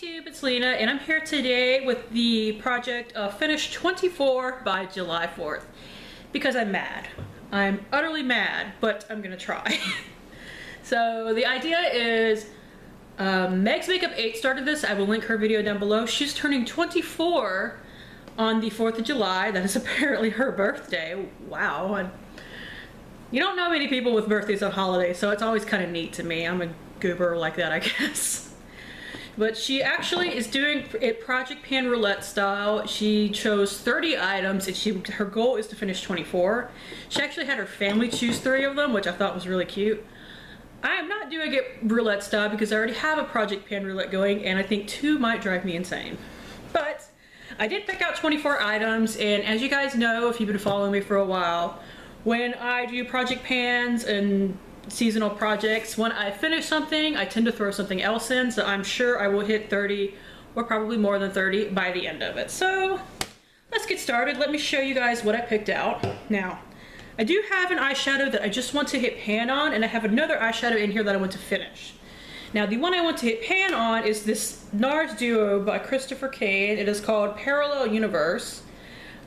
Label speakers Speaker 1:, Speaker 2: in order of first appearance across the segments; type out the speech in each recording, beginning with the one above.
Speaker 1: YouTube, it's Lena, and I'm here today with the project of Finish 24 by July 4th. Because I'm mad. I'm utterly mad, but I'm gonna try. So the idea is, Meg's Makeup 8 started this. I will link her video down below. She's turning 24 on the 4th of July. That is apparently her birthday. Wow. And you don't know many people with birthdays on holidays, so it's always kind of neat to me. I'm a goober like that, I guess. But she actually is doing it project pan roulette style. She chose 30 items and her goal is to finish 24. She actually had her family choose 3 of them, which I thought was really cute. I am not doing it roulette style because I already have a project pan roulette going and I think 2 might drive me insane. But I did pick out 24 items, and as you guys know, if you've been following me for a while, when I do project pans and seasonal projects, when I finish something, I tend to throw something else in, so I'm sure I will hit 30 or probably more than 30 by the end of it. So let's get started. Let me show you guys what I picked out. Now, I do have an eyeshadow that I just want to hit pan on, and I have another eyeshadow in here that I want to finish. Now, the one I want to hit pan on is this NARS Duo by Christopher Kane. It is called Parallel Universe.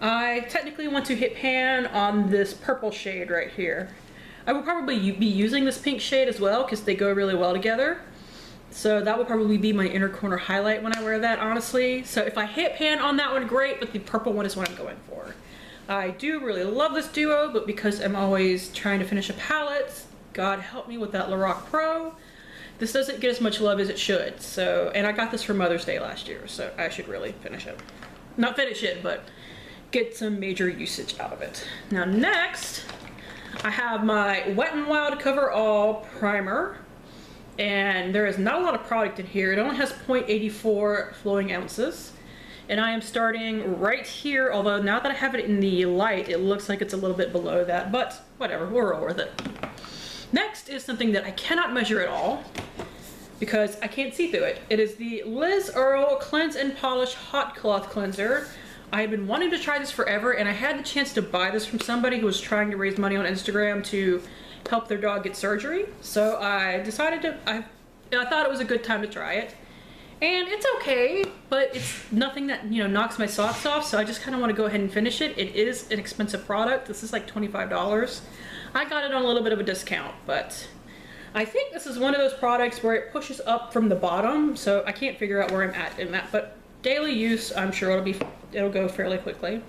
Speaker 1: I technically want to hit pan on this purple shade right here. I will probably be using this pink shade as well because they go really well together. So that will probably be my inner corner highlight when I wear that, honestly. So if I hit pan on that one, great, but the purple one is what I'm going for. I do really love this duo, but because I'm always trying to finish a palette, God help me with that Lorac Pro, this doesn't get as much love as it should. So, and I got this for Mother's Day last year, so I should really finish it. Not finish it, but get some major usage out of it. Now next, I have my Wet n Wild Cover All primer, and there is not a lot of product in here. It only has 0.84 flowing ounces, and I am starting right here, although now that I have it in the light, it looks like it's a little bit below that, but whatever, we'll roll with it. Next is something that I cannot measure at all because I can't see through it. It is the Liz Earle Cleanse and Polish Hot Cloth Cleanser. I have been wanting to try this forever, and I had the chance to buy this from somebody who was trying to raise money on Instagram to help their dog get surgery. So I decided I thought it was a good time to try it. And it's okay, but it's nothing that, you know, knocks my socks off, so I just kind of want to go ahead and finish it. It is an expensive product. This is like $25. I got it on a little bit of a discount, but I think this is one of those products where it pushes up from the bottom, so I can't figure out where I'm at in that, but daily use, I'm sure it'll go fairly quickly.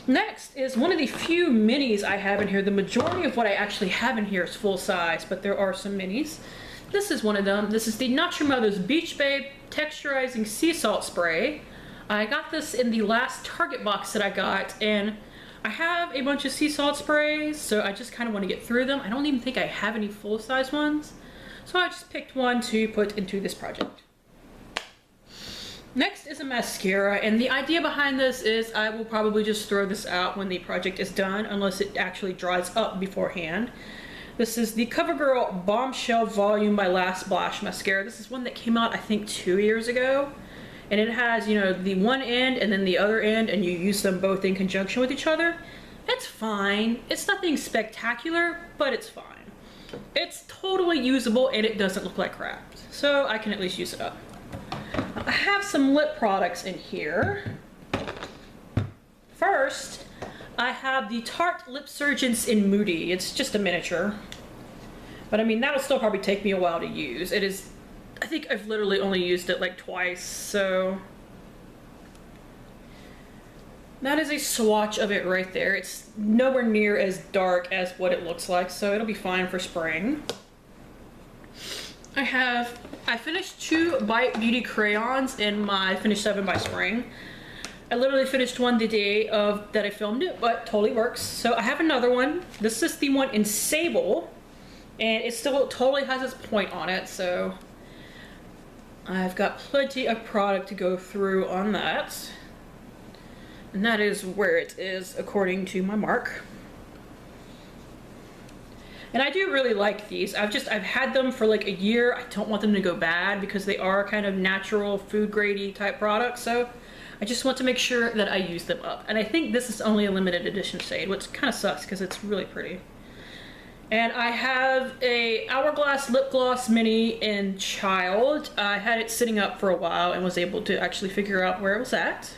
Speaker 1: Next is one of the few minis I have in here. The majority of what I actually have in here is full size, but there are some minis. This is one of them. This is the Not Your Mother's Beach Babe Texturizing Sea Salt Spray. I got this in the last Target box that I got, and I have a bunch of sea salt sprays, so I just kind of want to get through them. I don't even think I have any full-size ones, so I just picked one to put into this project. Next is a mascara, and the idea behind this is I will probably just throw this out when the project is done, unless it actually dries up beforehand. This is the Covergirl Bombshell Volume by Last Splash Mascara. This is one that came out, I think, 2 years ago. And it has, you know, the one end and then the other end, and you use them both in conjunction with each other. It's fine. It's nothing spectacular, but it's fine. It's totally usable, and it doesn't look like crap. So I can at least use it up. I have some lip products in here. First, I have the Tarte Lip Surgeons in Moody. It's just a miniature. But I mean, that'll still probably take me a while to use. It is, I think I've literally only used it like twice, so. That is a swatch of it right there. It's nowhere near as dark as what it looks like, so it'll be fine for spraying. I finished 2 Bite Beauty crayons in my Finish 7 by Spring. I literally finished one the day that I filmed it, but totally works. So I have another one. This is the one in Sable, and it still totally has its point on it, so I've got plenty of product to go through on that. And that is where it is according to my mark. And I do really like these. I've had them for like a year. I don't want them to go bad because they are kind of natural food grade-y type products. So I just want to make sure that I use them up. And I think this is only a limited edition shade, which kind of sucks because it's really pretty. And I have a Hourglass Lip Gloss Mini in Child. I had it sitting up for a while and was able to actually figure out where it was at.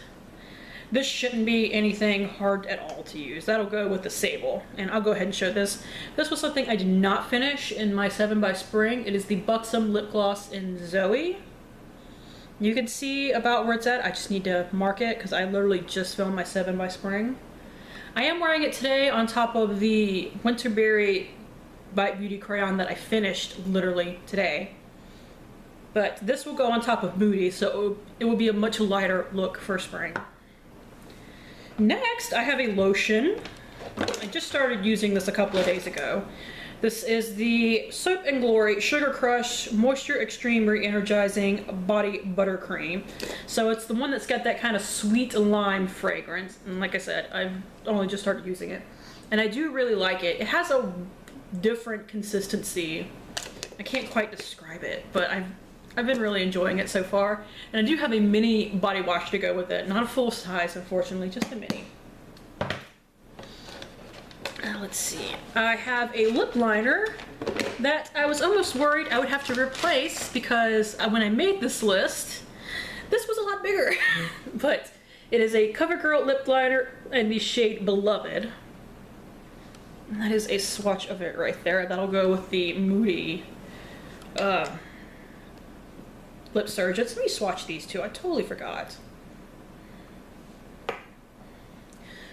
Speaker 1: This shouldn't be anything hard at all to use. That'll go with the Sable. And I'll go ahead and show this. This was something I did not finish in my 7 by Spring. It is the Buxom Lip Gloss in Zoe. You can see about where it's at. I just need to mark it because I literally just filmed my 7 by Spring. I am wearing it today on top of the Winterberry Bite Beauty crayon that I finished literally today. But this will go on top of Moody, so it will be a much lighter look for spring. Next, I have a lotion. I just started using this a couple of days ago. This is the Soap & Glory Sugar Crush Moisture Extreme Re-Energizing Body Buttercream. So it's the one that's got that kind of sweet lime fragrance. And like I said, I've only just started using it. And I do really like it. It has a different consistency. I can't quite describe it, but I've been really enjoying it so far. And I do have a mini body wash to go with it. Not a full size, unfortunately, just a mini. Let's see. I have a lip liner that I was almost worried I would have to replace because when I made this list, this was a lot bigger. But it is a CoverGirl lip liner in the shade Beloved. And that is a swatch of it right there. That'll go with the Moody Lip Surgeons. Let me swatch these two. I totally forgot.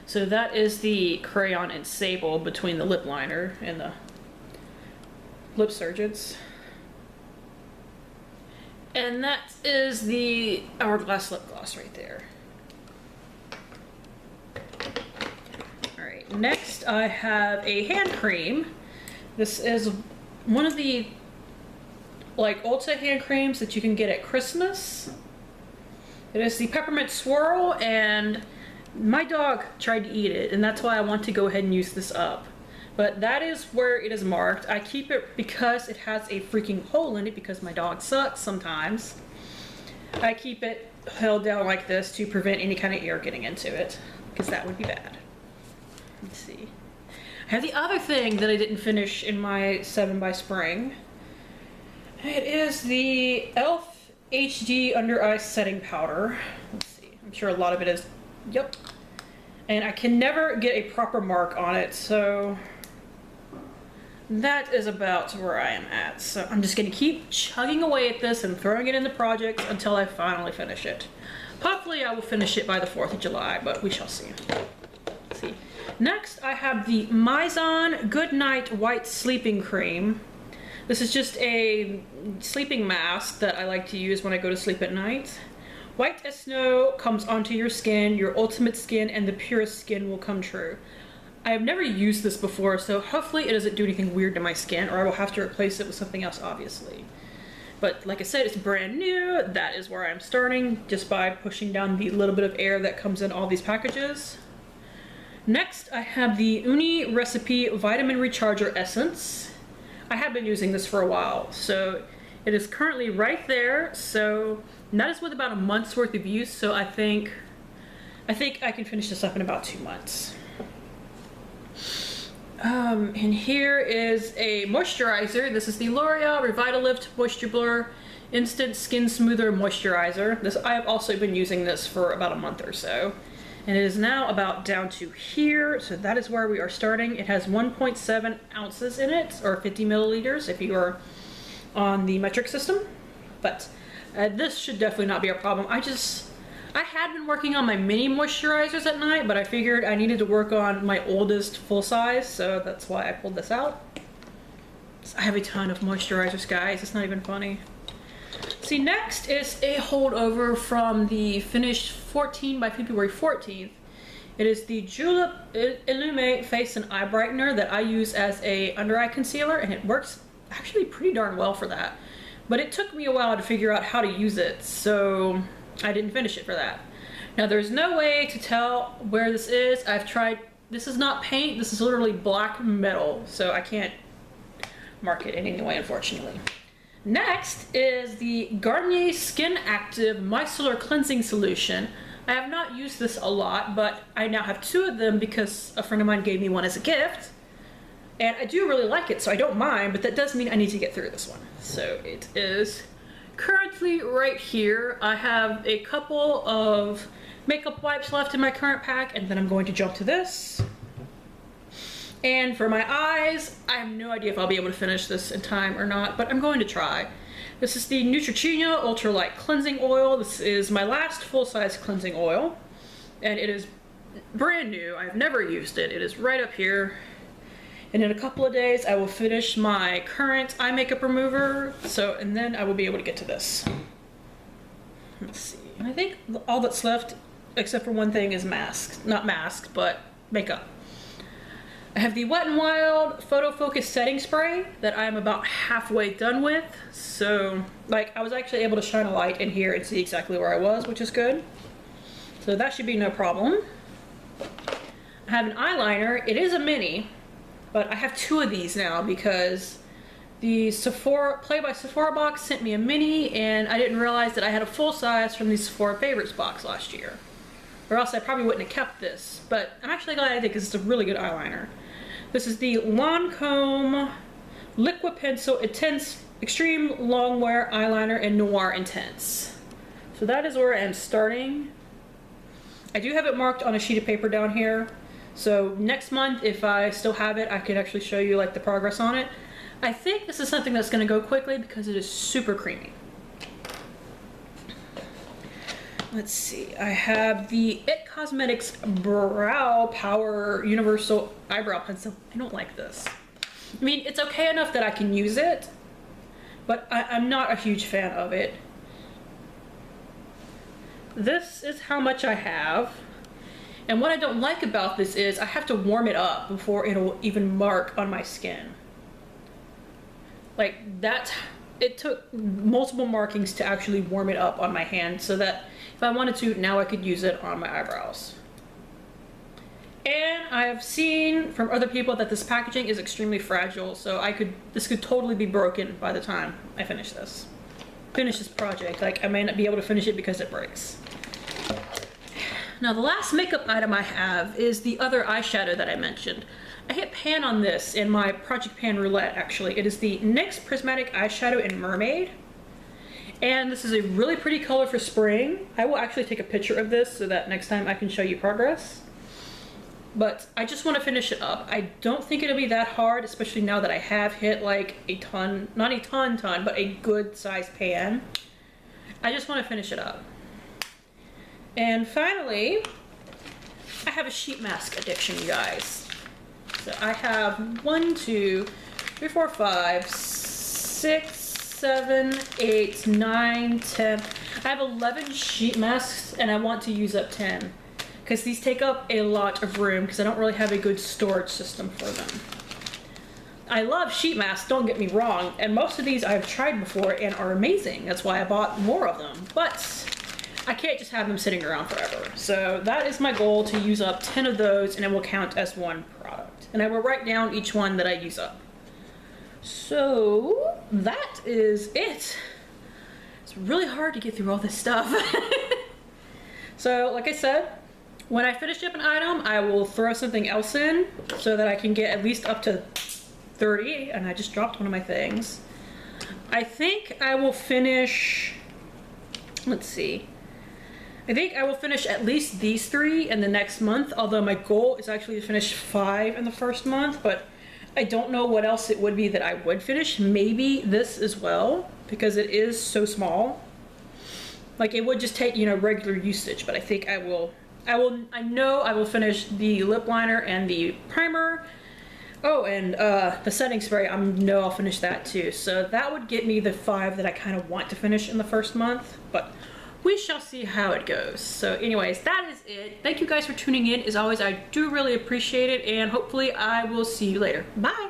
Speaker 1: So that is the Crayon and Sable between the lip liner and the Lip Surgeons. And that is the Hourglass lip gloss right there. Alright, next I have a hand cream. This is one of the Ulta hand creams that you can get at Christmas. It is the Peppermint Swirl, and my dog tried to eat it, and that's why I want to go ahead and use this up. But that is where it is marked. I keep it because it has a freaking hole in it because my dog sucks sometimes. I keep it held down like this to prevent any kind of air getting into it, because that would be bad. Let's see. I have the other thing that I didn't finish in my 7 by Spring. It is the e.l.f. HD Under Eye Setting Powder. Let's see. I'm sure a lot of it is. Yep. And I can never get a proper mark on it, so that is about where I am at. So I'm just going to keep chugging away at this and throwing it in the project until I finally finish it. Hopefully I will finish it by the 4th of July, but we shall see. Let's see. Next I have the Mizon Goodnight White Sleeping Cream. This is just a sleeping mask that I like to use when I go to sleep at night. White as snow comes onto your skin, your ultimate skin, and the purest skin will come true. I have never used this before, so hopefully it doesn't do anything weird to my skin, or I will have to replace it with something else, obviously. But like I said, it's brand new. That is where I'm starting, just by pushing down the little bit of air that comes in all these packages. Next, I have the Uni Recipe Vitamin Recharger Essence. I have been using this for a while, so it is currently right there. So that is with about a month's worth of use, so I think I can finish this up in about 2 months. And here is a moisturizer. This is the L'Oreal Revitalift Moisture Blur Instant Skin Smoother Moisturizer. I have also been using this for about a month or so. And it is now about down to here, so that is where we are starting. It has 1.7 ounces in it, or 50 milliliters if you are on the metric system. But this should definitely not be a problem. I had been working on my mini moisturizers at night, but I figured I needed to work on my oldest full size, so that's why I pulled this out. I have a ton of moisturizers, guys. It's not even funny. See, next is a holdover from the finished 14 by February 14th. It is the Julep Illume Face and Eye Brightener that I use as a under eye concealer, and it works actually pretty darn well for that. But it took me a while to figure out how to use it, so I didn't finish it for that. Now there's no way to tell where this is. I've tried, this is not paint, this is literally black metal, so I can't mark it in any way, unfortunately. Next is the Garnier Skin Active Micellar Cleansing Solution. I have not used this a lot, but I now have 2 of them because a friend of mine gave me one as a gift. And I do really like it, so I don't mind, but that does mean I need to get through this one. So it is currently right here. I have a couple of makeup wipes left in my current pack, and then I'm going to jump to this. And for my eyes, I have no idea if I'll be able to finish this in time or not, but I'm going to try. This is the Neutrogena Ultra Light Cleansing Oil. This is my last full-size cleansing oil, and it is brand new. I've never used it. It is right up here. And in a couple of days, I will finish my current eye makeup remover. And then I will be able to get to this. Let's see. And I think all that's left, except for one thing, is masks. Not masks, but makeup. I have the Wet n Wild Photo Focus Setting Spray that I'm about halfway done with. So, like, I was actually able to shine a light in here and see exactly where I was, which is good. So that should be no problem. I have an eyeliner. It is a mini. But I have two of these now because the Play by Sephora box sent me a mini, and I didn't realize that I had a full size from the Sephora Favorites box last year. Or else I probably wouldn't have kept this. But I'm actually glad I did because it's a really good eyeliner. This is the Lancome Liquid Pencil Intense Extreme Longwear Eyeliner in Noir Intense. So that is where I am starting. I do have it marked on a sheet of paper down here. So next month, if I still have it, I can actually show you like the progress on it. I think this is something that's going to go quickly because it is super creamy. Let's see, I have the IT Cosmetics Brow Power Universal Eyebrow Pencil. I don't like this. I mean, it's okay enough that I can use it, but I'm not a huge fan of it. This is how much I have. And what I don't like about this is I have to warm it up before it'll even mark on my skin. Like that, it took multiple markings to actually warm it up on my hand so that if I wanted to, now I could use it on my eyebrows. And I have seen from other people that this packaging is extremely fragile, so this could totally be broken by the time I finish this project. Like I may not be able to finish it because it breaks. Now the last makeup item I have is the other eyeshadow that I mentioned. I hit pan on this in my Project Pan Roulette actually. It is the NYX Prismatic Eyeshadow in Mermaid. And this is a really pretty color for spring. I will actually take a picture of this so that next time I can show you progress. But I just want to finish it up. I don't think it'll be that hard, especially now that I have hit like a ton, not a ton, but a good sized pan. I just want to finish it up. And finally, I have a sheet mask addiction, you guys. So I have 1, 2, 3, 4, 5, 6, 7, 8, 9, 10. I have 11 sheet masks and I want to use up 10. Because these take up a lot of room because I don't really have a good storage system for them. I love sheet masks, don't get me wrong, and most of these I've tried before and are amazing. That's why I bought more of them. But I can't just have them sitting around forever. So that is my goal, to use up 10 of those and it will count as one product. And I will write down each one that I use up. So that is it. It's really hard to get through all this stuff. So like I said, when I finish up an item, I will throw something else in so that I can get at least up to 30. And I just dropped one of my things. I think I will finish, let's see. I think I will finish at least these 3 in the next month, although my goal is actually to finish 5 in the first month, but I don't know what else it would be that I would finish. Maybe this as well, because it is so small. Like it would just take, you know, regular usage, but I think I know I will finish the lip liner and the primer. Oh, and the setting spray, I know I'll finish that too. So that would get me the 5 that I kind of want to finish in the first month, but we shall see how it goes. So anyways, that is it. Thank you guys for tuning in. As always, I do really appreciate it, and hopefully I will see you later. Bye!